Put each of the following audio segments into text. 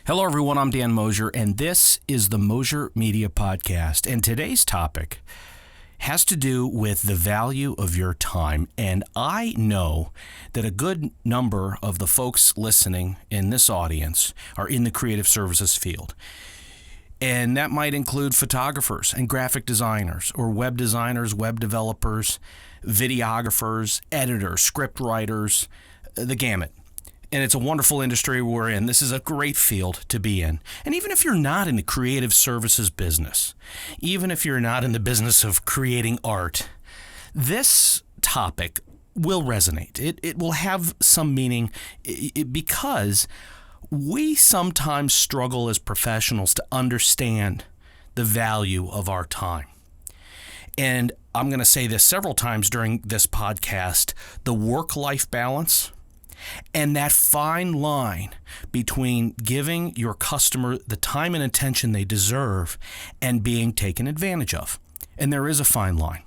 Hello, everyone. I'm Dan Mosher, and this is the Mosher Media Podcast. And today's topic has to do with the value of your time. And I know that a good number of the folks listening in this audience are in the creative services field. And that might include photographers and graphic designers, or web designers, web developers, videographers, editors, script writers, the gamut. And it's a wonderful industry we're in. This is a great field to be in. And even if you're not in the creative services business, even if you're not in the business of creating art, this topic will resonate. It will have some meaning because we sometimes struggle as professionals to understand the value of our time. And I'm going to say this several times during this podcast, the work-life balance and that fine line between giving your customer the time and attention they deserve and being taken advantage of. And there is a fine line.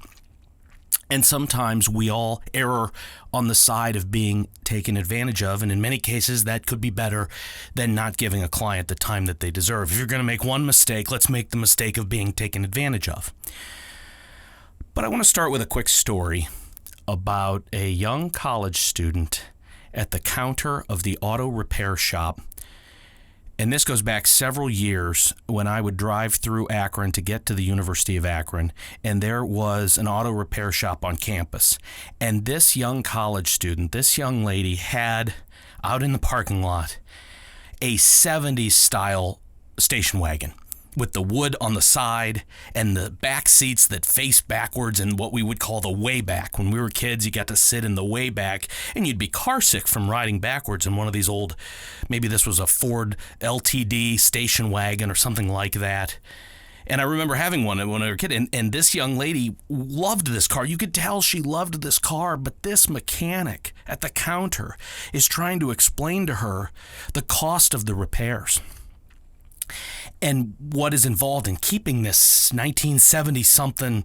And sometimes we all err on the side of being taken advantage of. And in many cases, that could be better than not giving a client the time that they deserve. If you're going to make one mistake, let's make the mistake of being taken advantage of. But I want to start with a quick story about a young college student at the counter of the auto repair shop. And this goes back several years when I would drive through Akron to get to the University of Akron, and there was an auto repair shop on campus. And this young college student, this young lady, had out in the parking lot a 70s style station wagon with the wood on the side and the back seats that face backwards and what we would call the way back. When we were kids, you got to sit in the way back and you'd be car sick from riding backwards in one of these old, maybe this was a Ford LTD station wagon or something like that. And I remember having one when I was a kid, and this young lady loved this car. You could tell she loved this car, but this mechanic at the counter is trying to explain to her the cost of the repairs and what is involved in keeping this 1970-something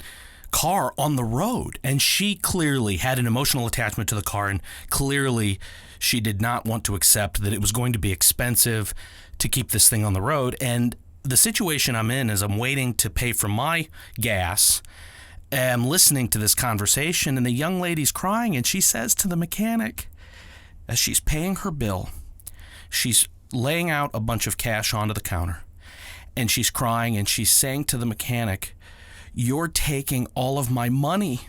car on the road. And she clearly had an emotional attachment to the car, and clearly she did not want to accept that it was going to be expensive to keep this thing on the road. And the situation I'm in is I'm waiting to pay for my gas. I'm listening to this conversation, and the young lady's crying, and she says to the mechanic, as she's paying her bill, she's laying out a bunch of cash onto the counter. And she's crying, and she's saying to the mechanic, "You're taking all of my money."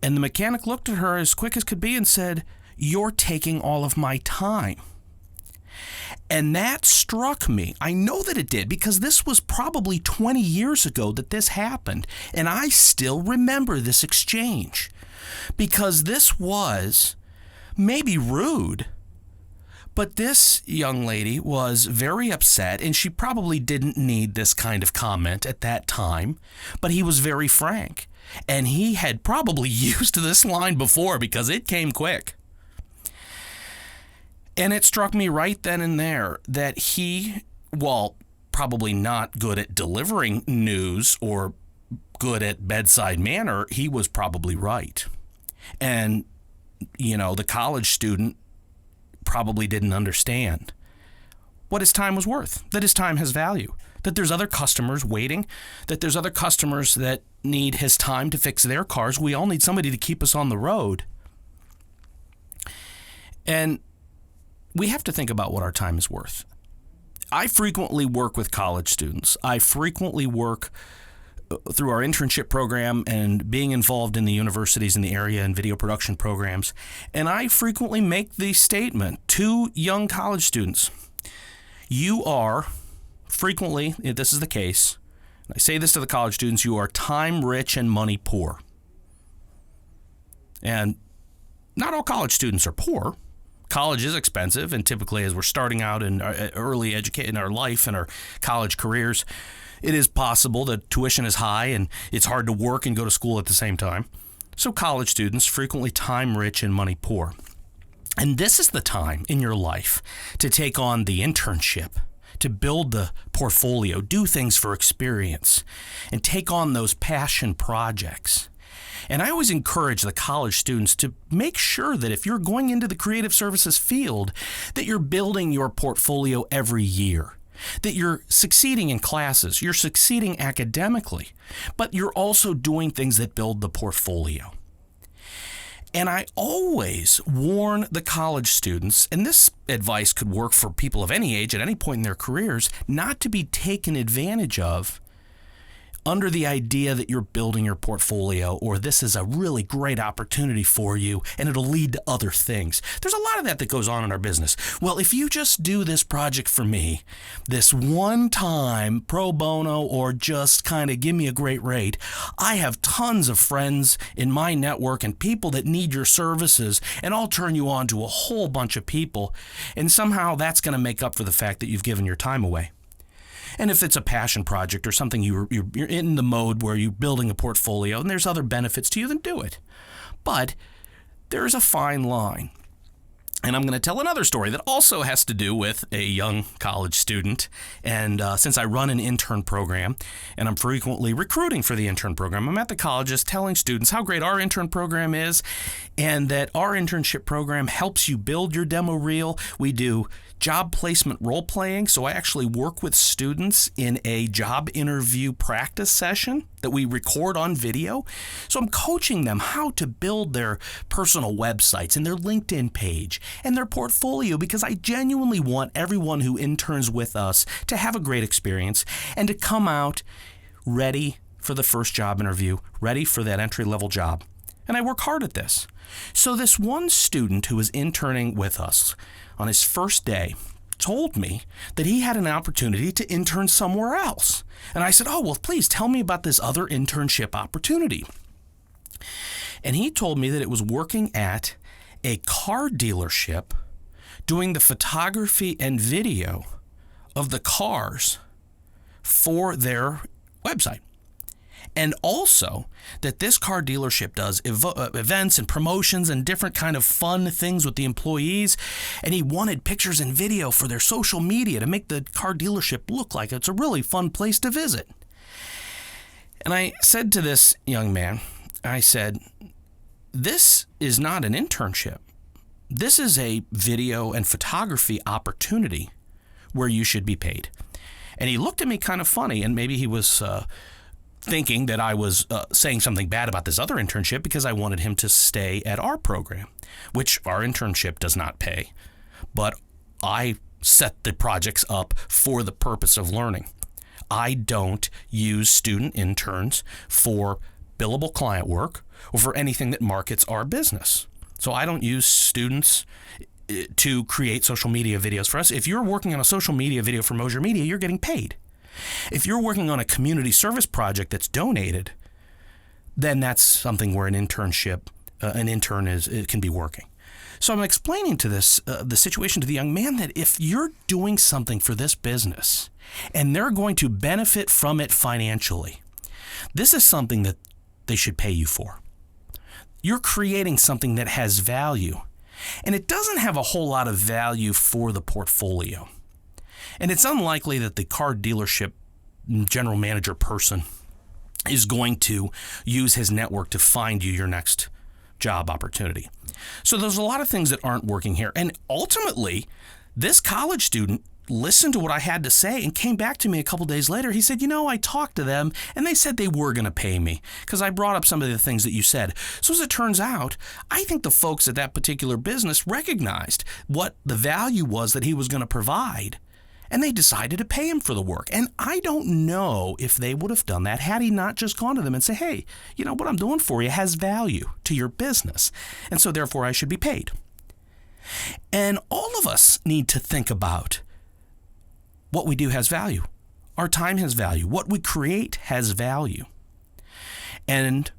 And the mechanic looked at her as quick as could be and said, "You're taking all of my time." And that struck me. I know that it did, because this was probably 20 years ago that this happened. And I still remember this exchange, because this was maybe rude, but this young lady was very upset, and she probably didn't need this kind of comment at that time, but he was very frank. And he had probably used this line before because it came quick. And it struck me right then and there that he, while probably not good at delivering news or good at bedside manner, he was probably right. And, the college student probably didn't understand what his time was worth, that his time has value, that there's other customers waiting, that there's other customers that need his time to fix their cars. We all need somebody to keep us on the road. And we have to think about what our time is worth. I frequently work with college students. I frequently work through our internship program and being involved in the universities in the area and video production programs. And I frequently make the statement to young college students, you are frequently, if this is the case, I say this to the college students, you are time rich and money poor. And not all college students are poor. College is expensive, and typically as we're starting out in our early education in our life and our college careers, it is possible that tuition is high and it's hard to work and go to school at the same time. So college students, frequently time rich and money poor. And this is the time in your life to take on the internship, to build the portfolio, do things for experience, and take on those passion projects. And I always encourage the college students to make sure that if you're going into the creative services field, that you're building your portfolio every year, that you're succeeding in classes, you're succeeding academically, but you're also doing things that build the portfolio. And I always warn the college students, and this advice could work for people of any age at any point in their careers, not to be taken advantage of under the idea that you're building your portfolio or this is a really great opportunity for you and it'll lead to other things. There's a lot of that goes on in our business. Well, if you just do this project for me, this one time pro bono or just kind of give me a great rate, I have tons of friends in my network and people that need your services, and I'll turn you on to a whole bunch of people, and somehow that's going to make up for the fact that you've given your time away. And if it's a passion project or something you're in the mode where you're building a portfolio and there's other benefits to you, then do it. But there's a fine line. And I'm going to tell another story that also has to do with a young college student. And since I run an intern program and I'm frequently recruiting for the intern program, I'm at the colleges telling students how great our intern program is and that our internship program helps you build your demo reel. We do job placement role playing. So I actually work with students in a job interview practice session that we record on video. So I'm coaching them how to build their personal websites and their LinkedIn page and their portfolio, because I genuinely want everyone who interns with us to have a great experience and to come out ready for the first job interview, ready for that entry-level job. And I work hard at this. So this one student who was interning with us on his first day told me that he had an opportunity to intern somewhere else. And I said, oh, well, please tell me about this other internship opportunity. And he told me that it was working at a car dealership doing the photography and video of the cars for their website. And also that this car dealership does events and promotions and different kind of fun things with the employees. And he wanted pictures and video for their social media to make the car dealership look like it's a really fun place to visit. And I said to this young man, I said, this is not an internship. This is a video and photography opportunity where you should be paid. And he looked at me kind of funny, and maybe he was thinking that I was saying something bad about this other internship because I wanted him to stay at our program, which our internship does not pay. But I set the projects up for the purpose of learning. I don't use student interns for billable client work or for anything that markets our business. So I don't use students to create social media videos for us. If you're working on a social media video for Mosher Media, you're getting paid. If you're working on a community service project that's donated, then that's something where an intern can be working. So I'm explaining to the situation to the young man that if you're doing something for this business and they're going to benefit from it financially, this is something that they should pay you for. You're creating something that has value, and it doesn't have a whole lot of value for the portfolio. And it's unlikely that the car dealership general manager person is going to use his network to find you your next job opportunity. So there's a lot of things that aren't working here. And ultimately, this college student listened to what I had to say and came back to me a couple days later. He said, I talked to them and they said they were going to pay me because I brought up some of the things that you said. So as it turns out, I think the folks at that particular business recognized what the value was that he was going to provide, and they decided to pay him for the work. And I don't know if they would have done that had he not just gone to them and say, hey, what I'm doing for you has value to your business, and so therefore I should be paid. And all of us need to think about what we do has value. Our time has value. What we create has value. And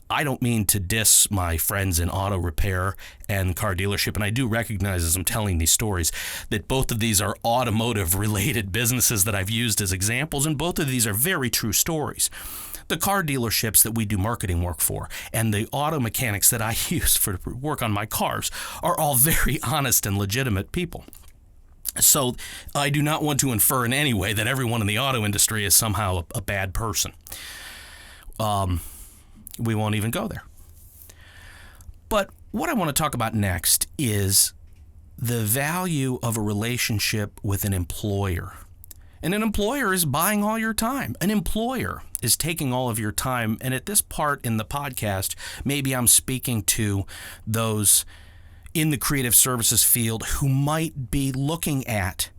I don't mean to diss my friends in auto repair and car dealership, and I do recognize as I'm telling these stories that both of these are automotive-related businesses that I've used as examples, and both of these are very true stories. The car dealerships that we do marketing work for and the auto mechanics that I use for work on my cars are all very honest and legitimate people. So I do not want to infer in any way that everyone in the auto industry is somehow a bad person. We won't even go there. But what I want to talk about next is the value of a relationship with an employer. And an employer is buying all your time. An employer is taking all of your time. And at this part in the podcast, maybe I'm speaking to those in the creative services field who might be looking at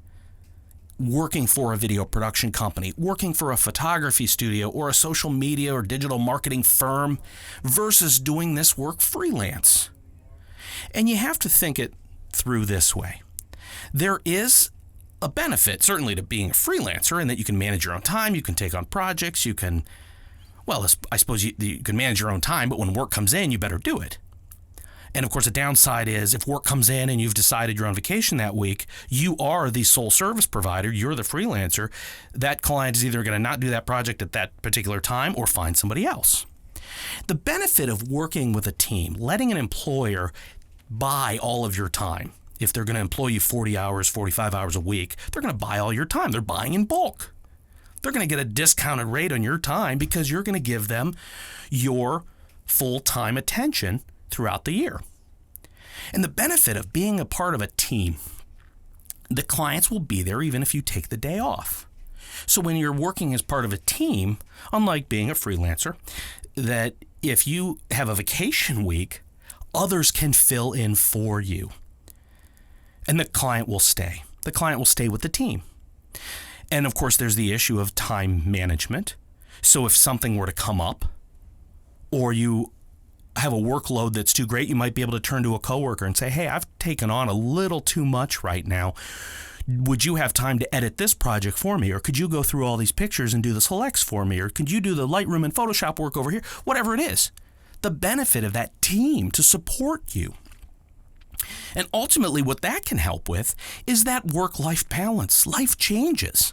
working for a video production company, working for a photography studio or a social media or digital marketing firm versus doing this work freelance. And you have to think it through this way. There is a benefit, certainly, to being a freelancer in that you can manage your own time, you can take on projects, you can, well, I suppose you can manage your own time, but when work comes in, you better do it. And of course, the downside is if work comes in and you've decided you're on vacation that week, you are the sole service provider, you're the freelancer. That client is either going to not do that project at that particular time or find somebody else. The benefit of working with a team, letting an employer buy all of your time. If they're going to employ you 40 hours, 45 hours a week, they're going to buy all your time. They're buying in bulk. They're going to get a discounted rate on your time because you're going to give them your full-time attention throughout the year. And the benefit of being a part of a team, the clients will be there even if you take the day off. So when you're working as part of a team, unlike being a freelancer, that if you have a vacation week, others can fill in for you. And the client will stay. The client will stay with the team. And of course, there's the issue of time management. So if something were to come up or you have a workload that's too great, you might be able to turn to a coworker and say, hey, I've taken on a little too much right now. Would you have time to edit this project for me? Or could you go through all these pictures and do the selects for me? Or could you do the Lightroom and Photoshop work over here? Whatever it is. The benefit of that team to support you. And ultimately what that can help with is that work-life balance. Life changes.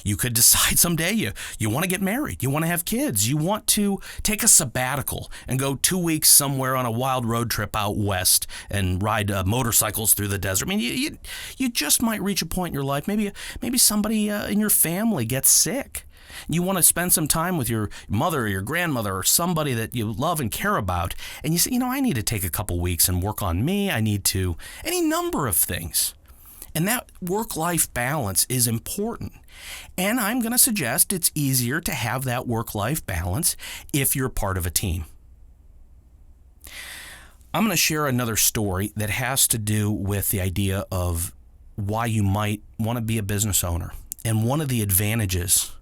You could decide someday you want to get married, you want to have kids, you want to take a sabbatical and go 2 weeks somewhere on a wild road trip out west and ride motorcycles through the desert. I mean, you just might reach a point in your life, maybe somebody in your family gets sick. You want to spend some time with your mother or your grandmother or somebody that you love and care about. And you say, I need to take a couple weeks and work on me. I need to, any number of things. And that work-life balance is important. And I'm going to suggest it's easier to have that work-life balance if you're part of a team. I'm going to share another story that has to do with the idea of why you might want to be a business owner. And one of the advantages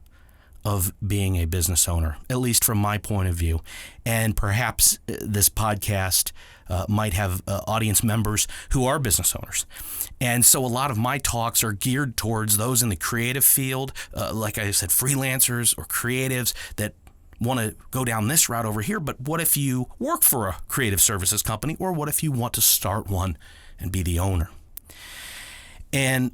of being a business owner, at least from my point of view. And perhaps this podcast might have audience members who are business owners. And so a lot of my talks are geared towards those in the creative field, like I said, freelancers or creatives that want to go down this route over here. But what if you work for a creative services company, or what if you want to start one and be the owner? And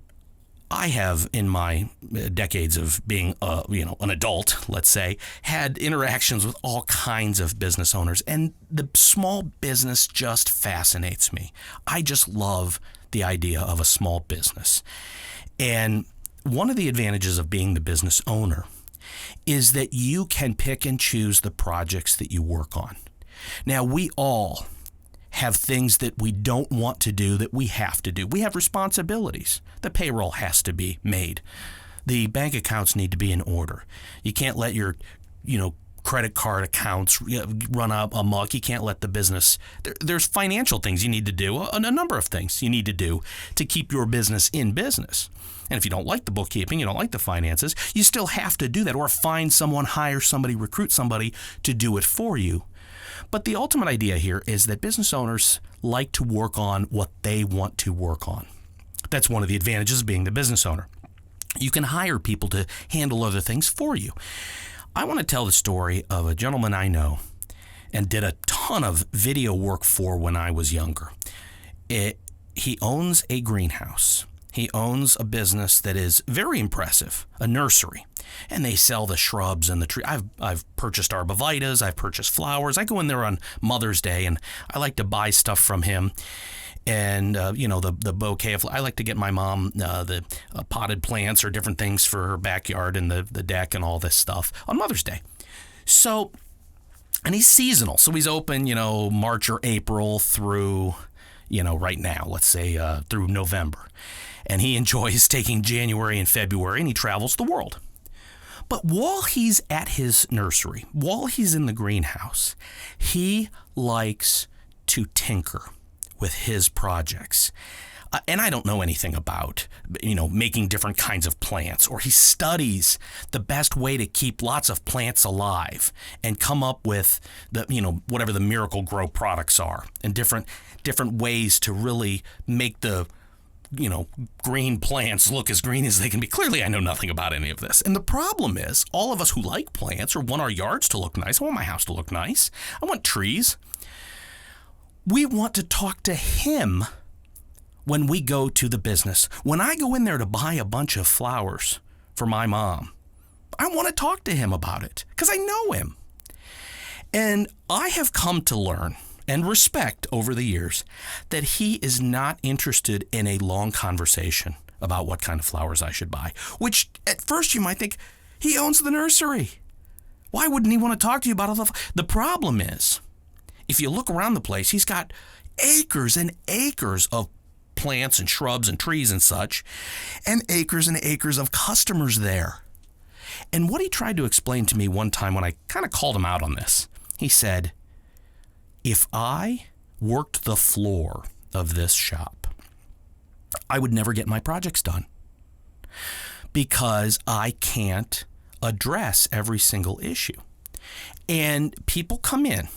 I have, in my decades of being, an adult, let's say, had interactions with all kinds of business owners, and the small business just fascinates me. I just love the idea of a small business. And one of the advantages of being the business owner is that you can pick and choose the projects that you work on. Now, we all have things that we don't want to do that we have to do. We have responsibilities. The payroll has to be made. The bank accounts need to be in order. You can't let your, credit card accounts run amok. You can't let the business. There's financial things you need to do, a number of things you need to do to keep your business in business. And if you don't like the bookkeeping, you don't like the finances, you still have to do that, or find someone, hire somebody, recruit somebody to do it for you. But the ultimate idea here is that business owners like to work on what they want to work on. That's one of the advantages of being the business owner. You can hire people to handle other things for you. I want to tell the story of a gentleman I know and did a ton of video work for when I was younger. He owns a greenhouse. He owns a business that is very impressive, a nursery. And they sell the shrubs and the tree. I've purchased arborvitaes. I've purchased flowers. I go in there on Mother's Day, and I like to buy stuff from him. And, the bouquet of, I like to get my mom the potted plants or different things for her backyard and the deck and all this stuff on Mother's Day. So And he's seasonal. So he's open, March or April through, right now, let's say through November. And he enjoys taking January and February, and he travels the world. But while he's at his nursery, while he's in the greenhouse, he likes to tinker with his projects. And I don't know anything about, making different kinds of plants, or he studies the best way to keep lots of plants alive and come up with whatever the Miracle Grow products are, and different ways to really make the green plants look as green as they can be. Clearly, I know nothing about any of this. And the problem is, all of us who like plants or want our yards to look nice, I want my house to look nice, I want trees, we want to talk to him when we go to the business. When I go in there to buy a bunch of flowers for my mom, I want to talk to him about it because I know him. And I have come to learn and respect over the years that he is not interested in a long conversation about what kind of flowers I should buy, which at first you might think, he owns the nursery. Why wouldn't he want to talk to you about all the problem is, if you look around the place, he's got acres and acres of plants and shrubs and trees and such, and acres of customers there. And what he tried to explain to me one time when I kind of called him out on this, he said, if I worked the floor of this shop, I would never get my projects done because I can't address every single issue. And people come in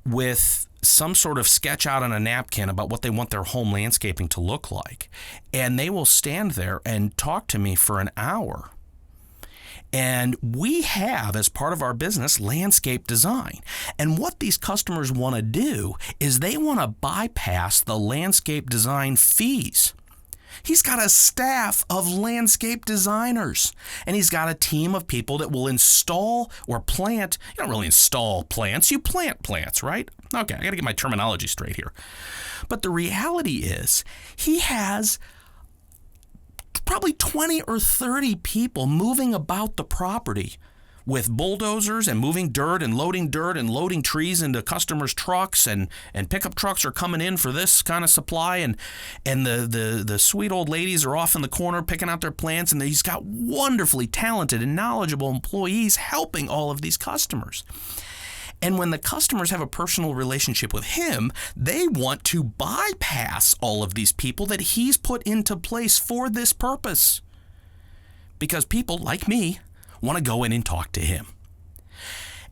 with some sort of sketch out on a napkin about what they want their home landscaping to look like. And they will stand there and talk to me for an hour. And we have, as part of our business, landscape design. And what these customers want to do is they want to bypass the landscape design fees. He's got a staff of landscape designers, and he's got a team of people that will install or plant. You don't really install plants, you plant plants, right? Okay, I got to get my terminology straight here. But the reality is, he has probably 20 or 30 people moving about the property with bulldozers and moving dirt and loading trees into customers' trucks, and pickup trucks are coming in for this kind of supply, and the sweet old ladies are off in the corner picking out their plants, and he's got wonderfully talented and knowledgeable employees helping all of these customers. And when the customers have a personal relationship with him, they want to bypass all of these people that he's put into place for this purpose. Because people like me want to go in and talk to him.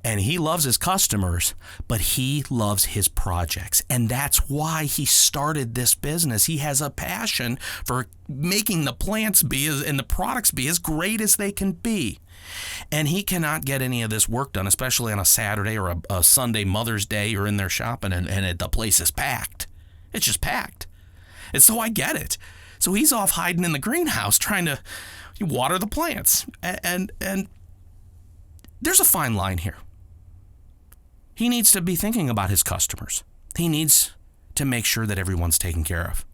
And he loves his customers, but he loves his projects. And that's why he started this business. He has a passion for making the plants and the products be as great as they can be. And he cannot get any of this work done, especially on a Saturday or a Sunday, Mother's Day. You're in there shopping and the place is packed. It's just packed. And so I get it. So he's off hiding in the greenhouse trying to water the plants. And there's a fine line here. He needs to be thinking about his customers. He needs to make sure that everyone's taken care of.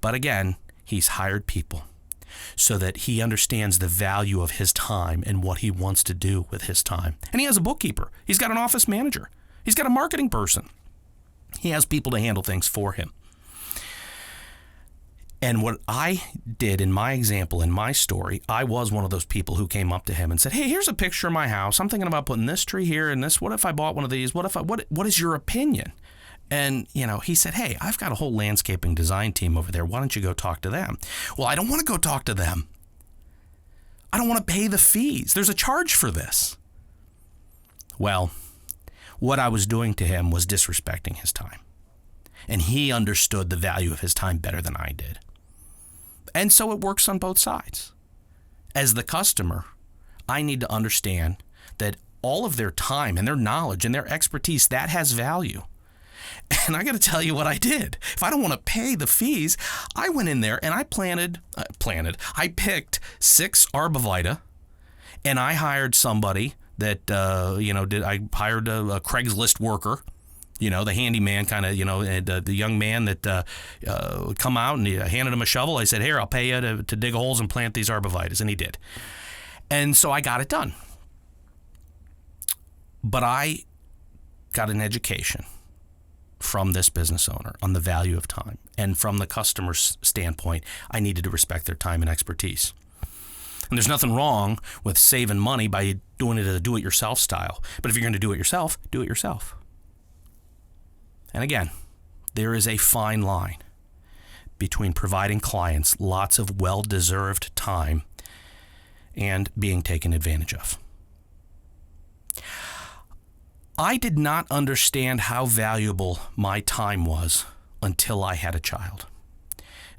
But again, he's hired people so that he understands the value of his time and what he wants to do with his time. And he has a bookkeeper. He's got an office manager. He's got a marketing person. He has people to handle things for him. And what I did in my example, in my story, I was one of those people who came up to him and said, hey, here's a picture of my house. I'm thinking about putting this tree here and this. What if I bought one of these? What is your opinion? And, he said, hey, I've got a whole landscaping design team over there. Why don't you go talk to them? Well, I don't want to go talk to them. I don't want to pay the fees. There's a charge for this. Well, what I was doing to him was disrespecting his time. And he understood the value of his time better than I did. And so it works on both sides. As the customer, I need to understand that all of their time and their knowledge and their expertise, that has value. And I got to tell you what I did. If I don't want to pay the fees, I went in there and I picked 6 arborvitae, and I hired somebody that, I hired a Craigslist worker, the handyman kind of, the young man that would come out, and I handed him a shovel. I said, here, I'll pay you to dig holes and plant these arborvitaes. And he did. And so I got it done. But I got an education from this business owner on the value of time. And from the customer's standpoint, I needed to respect their time and expertise. And there's nothing wrong with saving money by doing it at a do-it-yourself style. But if you're going to do it yourself, do it yourself. And again, there is a fine line between providing clients lots of well-deserved time and being taken advantage of. I did not understand how valuable my time was until I had a child.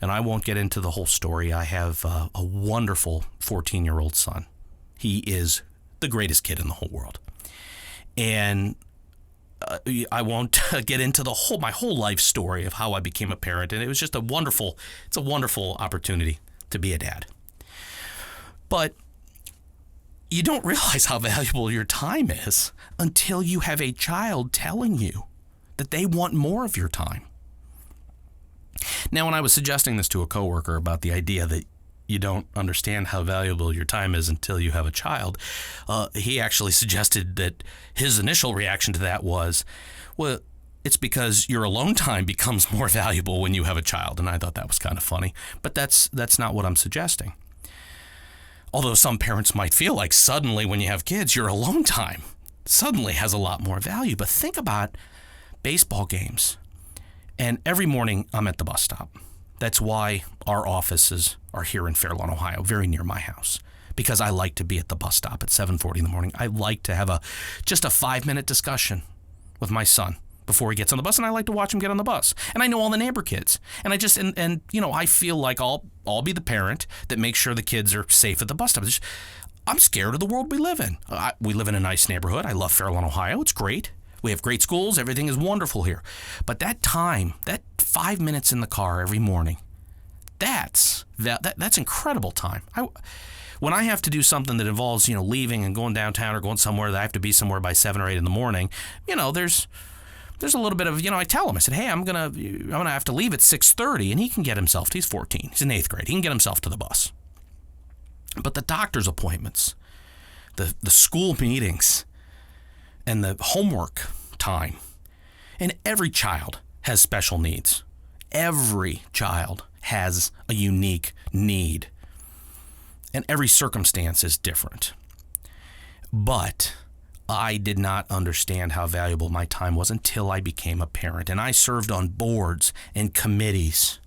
And I won't get into the whole story. I have a wonderful 14-year-old son. He is the greatest kid in the whole world. And I won't get into my whole life story of how I became a parent. And it was just it's a wonderful opportunity to be a dad. But you don't realize how valuable your time is until you have a child telling you that they want more of your time. Now, when I was suggesting this to a coworker about the idea that you don't understand how valuable your time is until you have a child, he actually suggested that his initial reaction to that was, well, it's because your alone time becomes more valuable when you have a child. And I thought that was kind of funny, but that's not what I'm suggesting. Although some parents might feel like suddenly when you have kids, your alone time suddenly has a lot more value. But think about baseball games. And every morning I'm at the bus stop. That's why our offices are here in Fairlawn, Ohio, very near my house, because I like to be at the bus stop at 7:40 in the morning. I like to have just a 5-minute discussion with my son before he gets on the bus, and I like to watch him get on the bus. And I know all the neighbor kids, and I feel like I'll be the parent that makes sure the kids are safe at the bus stop. I'm scared of the world we live in. We live in a nice neighborhood. I love Fairlawn, Ohio. It's great. We have great schools. Everything is wonderful here. But that time, that 5 minutes in the car every morning, that's incredible time. When I have to do something that involves, leaving and going downtown or going somewhere that I have to be somewhere by 7 or 8 in the morning, there's a little bit of, I tell him, I said, hey, I'm gonna have to leave at 6:30, and he can get himself. He's 14. He's in 8th grade. He can get himself to the bus. But the doctor's appointments, the school meetings, and the homework time, and every child has special needs. Every child has a unique need, and every circumstance is different. But I did not understand how valuable my time was until I became a parent, and I served on boards and committees.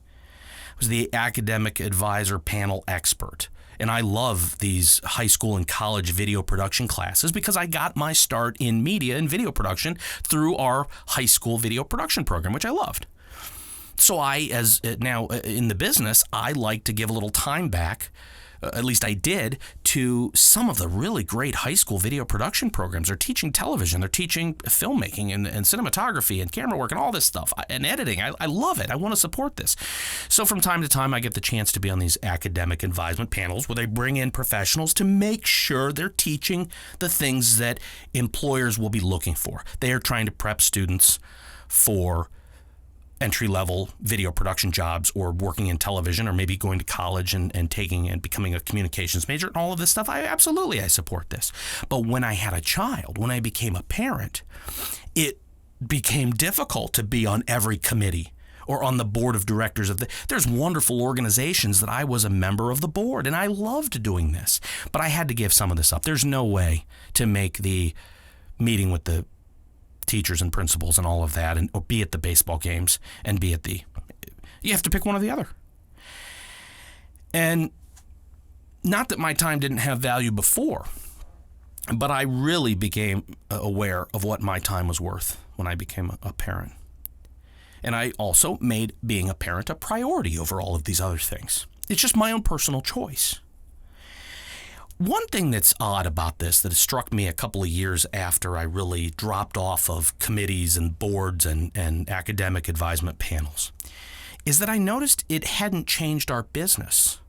I was the academic advisor panel expert. And I love these high school and college video production classes because I got my start in media and video production through our high school video production program, which I loved. So now in the business, I like to give a little time back, at least I did, to some of the really great high school video production programs. They're teaching television, they're teaching filmmaking and cinematography and camera work and all this stuff and editing. I love it. I want to support this. So from time to time, I get the chance to be on these academic advisement panels where they bring in professionals to make sure they're teaching the things that employers will be looking for. They are trying to prep students for entry-level video production jobs or working in television or maybe going to college and becoming a communications major and all of this stuff. I support this. But when I had a child, when I became a parent, it became difficult to be on every committee or on the board of directors there's wonderful organizations that I was a member of the board, and I loved doing this. But I had to give some of this up. There's no way to make the meeting with the teachers and principals and all of that, or be at the baseball games and you have to pick one or the other. And not that my time didn't have value before, but I really became aware of what my time was worth when I became a parent. And I also made being a parent a priority over all of these other things. It's just my own personal choice. One thing that's odd about this that has struck me a couple of years after I really dropped off of committees and boards and academic advisement panels is that I noticed it hadn't changed our business.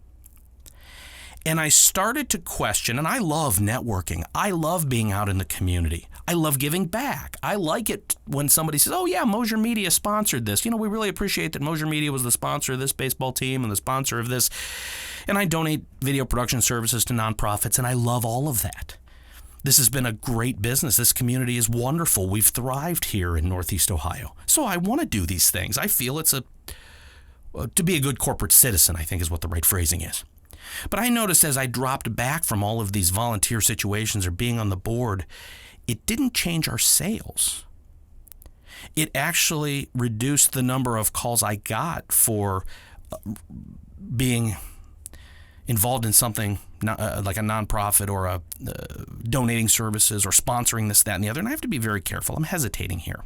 And I started to question, and I love networking. I love being out in the community. I love giving back. I like it when somebody says, oh yeah, Mosher Media sponsored this. We really appreciate that Mosher Media was the sponsor of this baseball team and the sponsor of this. And I donate video production services to nonprofits, and I love all of that. This has been a great business. This community is wonderful. We've thrived here in Northeast Ohio. So I want to do these things. I feel it's to be a good corporate citizen, I think is what the right phrasing is. But I noticed as I dropped back from all of these volunteer situations or being on the board, it didn't change our sales. It actually reduced the number of calls I got for being involved in something like a nonprofit or donating services or sponsoring this, that, and the other. And I have to be very careful. I'm hesitating here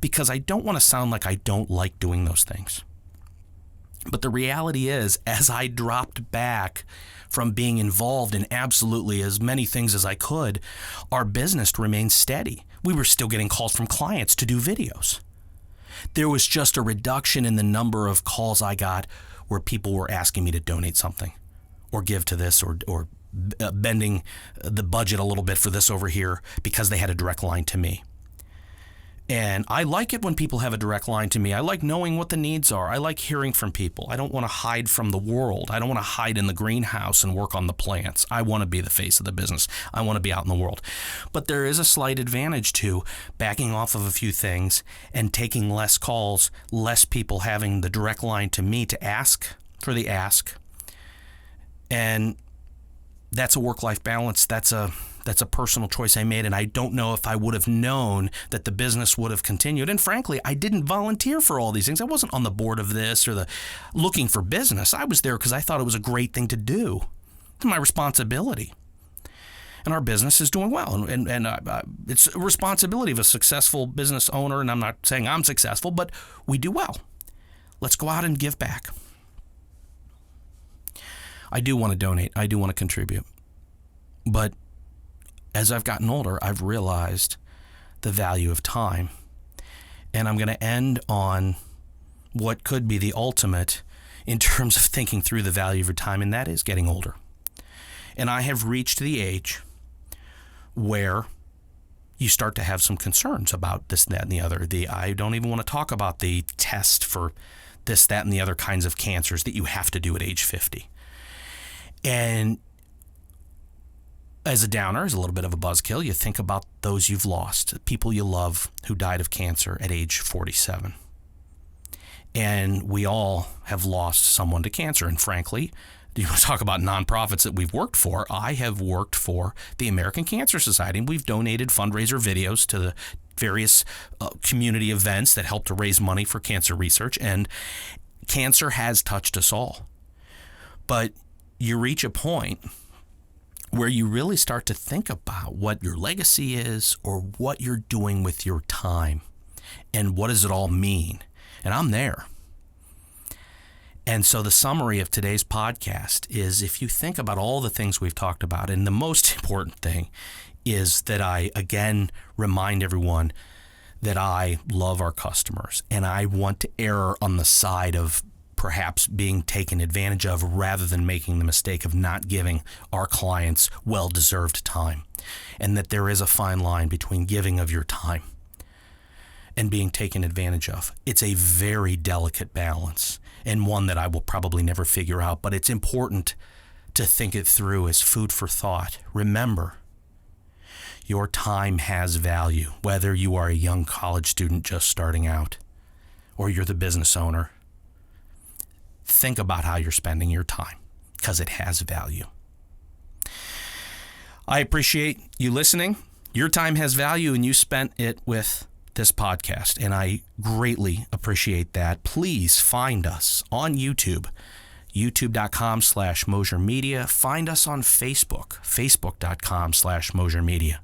because I don't want to sound like I don't like doing those things. But the reality is, as I dropped back from being involved in absolutely as many things as I could, our business remained steady. We were still getting calls from clients to do videos. There was just a reduction in the number of calls I got where people were asking me to donate something or give to this or bending the budget a little bit for this over here because they had a direct line to me. And I like it when people have a direct line to me. I like knowing what the needs are. I like hearing from people. I don't want to hide from the world. I don't want to hide in the greenhouse and work on the plants. I want to be the face of the business. I want to be out in the world. But there is a slight advantage to backing off of a few things and taking less calls, less people having the direct line to me to ask for the ask. And that's a work-life balance. That's a personal choice I made, and I don't know if I would have known that the business would have continued. And frankly, I didn't volunteer for all these things. I wasn't on the board of this or looking for business. I was there because I thought it was a great thing to do. It's my responsibility. And our business is doing well. And it's a responsibility of a successful business owner, and I'm not saying I'm successful, but we do well. Let's go out and give back. I do want to donate. I do want to contribute. But as I've gotten older, I've realized the value of time. And I'm going to end on what could be the ultimate in terms of thinking through the value of your time, and that is getting older. And I have reached the age where you start to have some concerns about this, that, and the other. I don't even want to talk about the test for this, that, and the other kinds of cancers that you have to do at age 50. And as a downer, as a little bit of a buzzkill, you think about those you've lost, people you love who died of cancer at age 47. And we all have lost someone to cancer. And frankly, you want to talk about nonprofits that we've worked for? I have worked for the American Cancer Society, and we've donated fundraiser videos to the various community events that help to raise money for cancer research. And cancer has touched us all. But you reach a point where you really start to think about what your legacy is or what you're doing with your time and what does it all mean. And I'm there. And so the summary of today's podcast is, if you think about all the things we've talked about, and the most important thing is that I, again, remind everyone that I love our customers and I want to err on the side of perhaps being taken advantage of rather than making the mistake of not giving our clients well-deserved time, and that there is a fine line between giving of your time and being taken advantage of. It's a very delicate balance and one that I will probably never figure out, but it's important to think it through as food for thought. Remember, your time has value, whether you are a young college student just starting out or you're the business owner. Think about how you're spending your time because it has value. I appreciate you listening. Your time has value and you spent it with this podcast, and I greatly appreciate that. Please find us on YouTube, youtube.com/Mosher Media. Find us on Facebook, facebook.com/Mosher Media.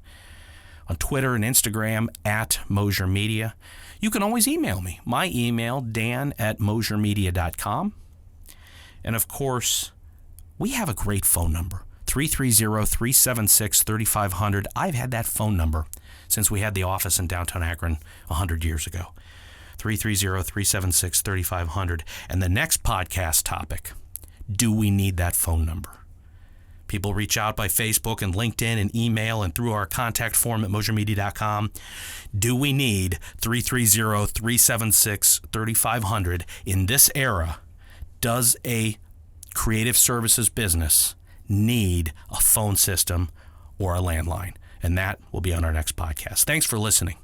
On Twitter and Instagram @Mosher Media. You can always email me. My email, dan@moshermedia.com. And of course, we have a great phone number, 330-376-3500. I've had that phone number since we had the office in downtown Akron 100 years ago. 330-376-3500. And the next podcast topic, do we need that phone number? People reach out by Facebook and LinkedIn and email and through our contact form at moshermedia.com. Do we need 330-376-3500 in this era? Does a creative services business need a phone system or a landline? And that will be on our next podcast. Thanks for listening.